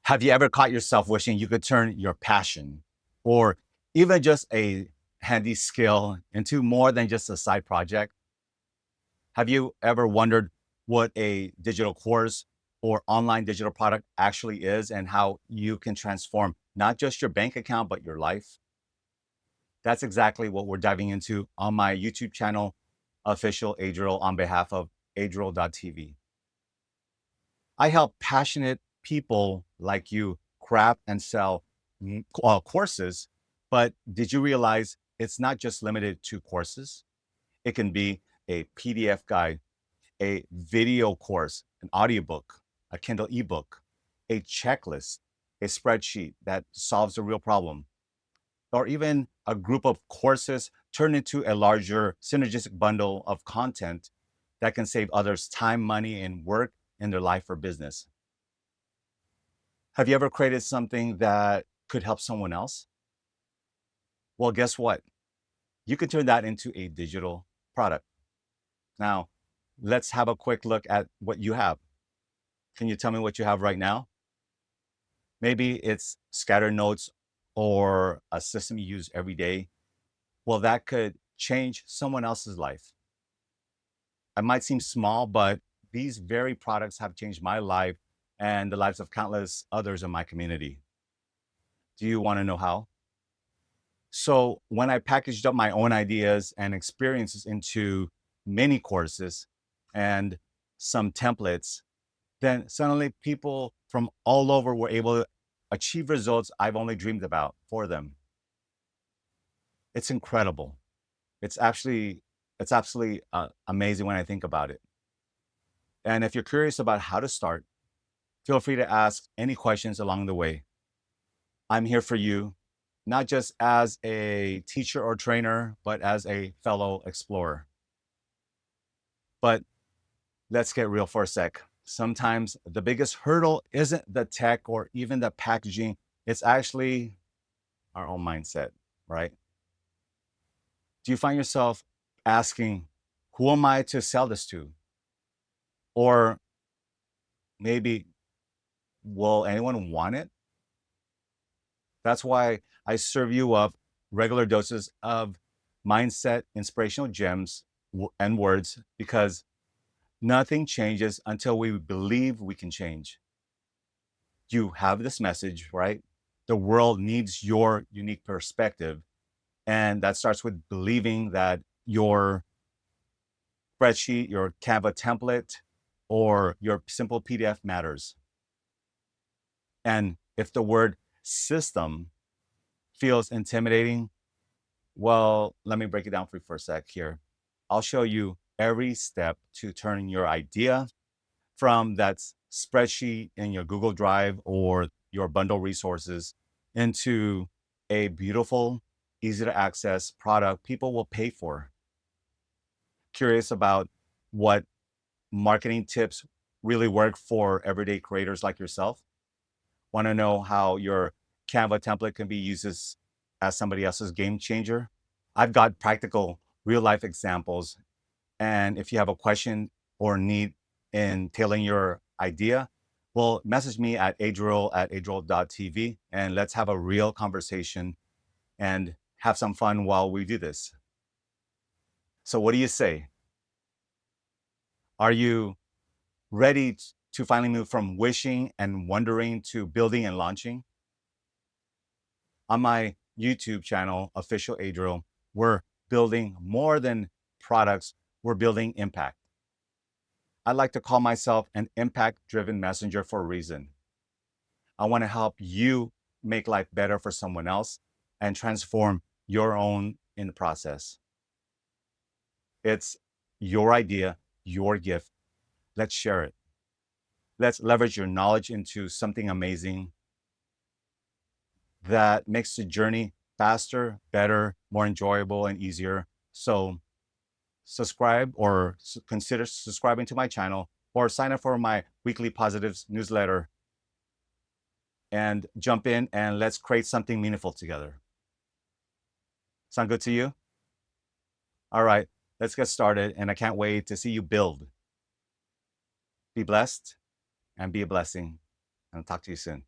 Have you ever caught yourself wishing you could turn your passion or even just a handy skill into more than just a side project? Have you ever wondered what a digital course or online digital product actually is and how you can transform not just your bank account, but your life? That's exactly what we're diving into on my YouTube channel, Official Adriel, on behalf of Adriel.tv. I help passionate people like you craft and sell courses. But did you realize it's not just limited to courses? It can be a PDF guide, a video course, an audiobook, a Kindle ebook, a checklist, a spreadsheet that solves a real problem, or even a group of courses turned into a larger synergistic bundle of content that can save others time, money, and work in their life or business. Have you ever created something that could help someone else? Well, guess what? You can turn that into a digital product. Now, let's have a quick look at what you have. Can you tell me what you have right now? Maybe it's scattered notes or a system you use every day. Well, that could change someone else's life. It might seem small, but these very products have changed my life and the lives of countless others in my community. Do you want to know how? So when I packaged up my own ideas and experiences into mini courses and some templates, then suddenly people from all over were able to achieve results I've only dreamed about for them. It's incredible. It's actually, it's absolutely amazing when I think about it. And if you're curious about how to start, feel free to ask any questions along the way. I'm here for you, not just as a teacher or trainer, but as a fellow explorer. But let's get real for a sec. Sometimes the biggest hurdle isn't the tech or even the packaging, it's actually our own mindset, right? Do you find yourself asking, who am I to sell this to? Or maybe, will anyone want it? That's why I serve you up regular doses of mindset inspirational gems and words, because nothing changes until we believe we can change. You have this message, right? The world needs your unique perspective. And that starts with believing that your spreadsheet, your Canva template, or your simple PDF matters. And if the word system feels intimidating, well, let me break it down for you for a sec here. I'll show you every step to turning your idea from that spreadsheet in your Google Drive or your bundle resources into a beautiful, easy to access product people will pay for. Curious about what marketing tips really work for everyday creators like yourself? Want to know how your Canva template can be used as somebody else's game changer? I've got practical real life examples. And if you have a question or need in tailoring your idea, well, message me at adriel@adriel.tv and let's have a real conversation and have some fun while we do this. So, what do you say? Are you ready to finally move from wishing and wondering to building and launching? On my YouTube channel, Official Adriel, we're building more than products, we're building impact. I like to call myself an impact driven messenger for a reason. I want to help you make life better for someone else and transform your own in the process. It's your idea, your gift. Let's share it. Let's leverage your knowledge into something amazing that makes the journey faster, better, more enjoyable, and easier. So, subscribe or consider subscribing to my channel or sign up for my weekly positives newsletter and jump in and let's create something meaningful together. Sound good to you? All right, let's get started. And I can't wait to see you build. Be blessed and be a blessing. And I'll talk to you soon.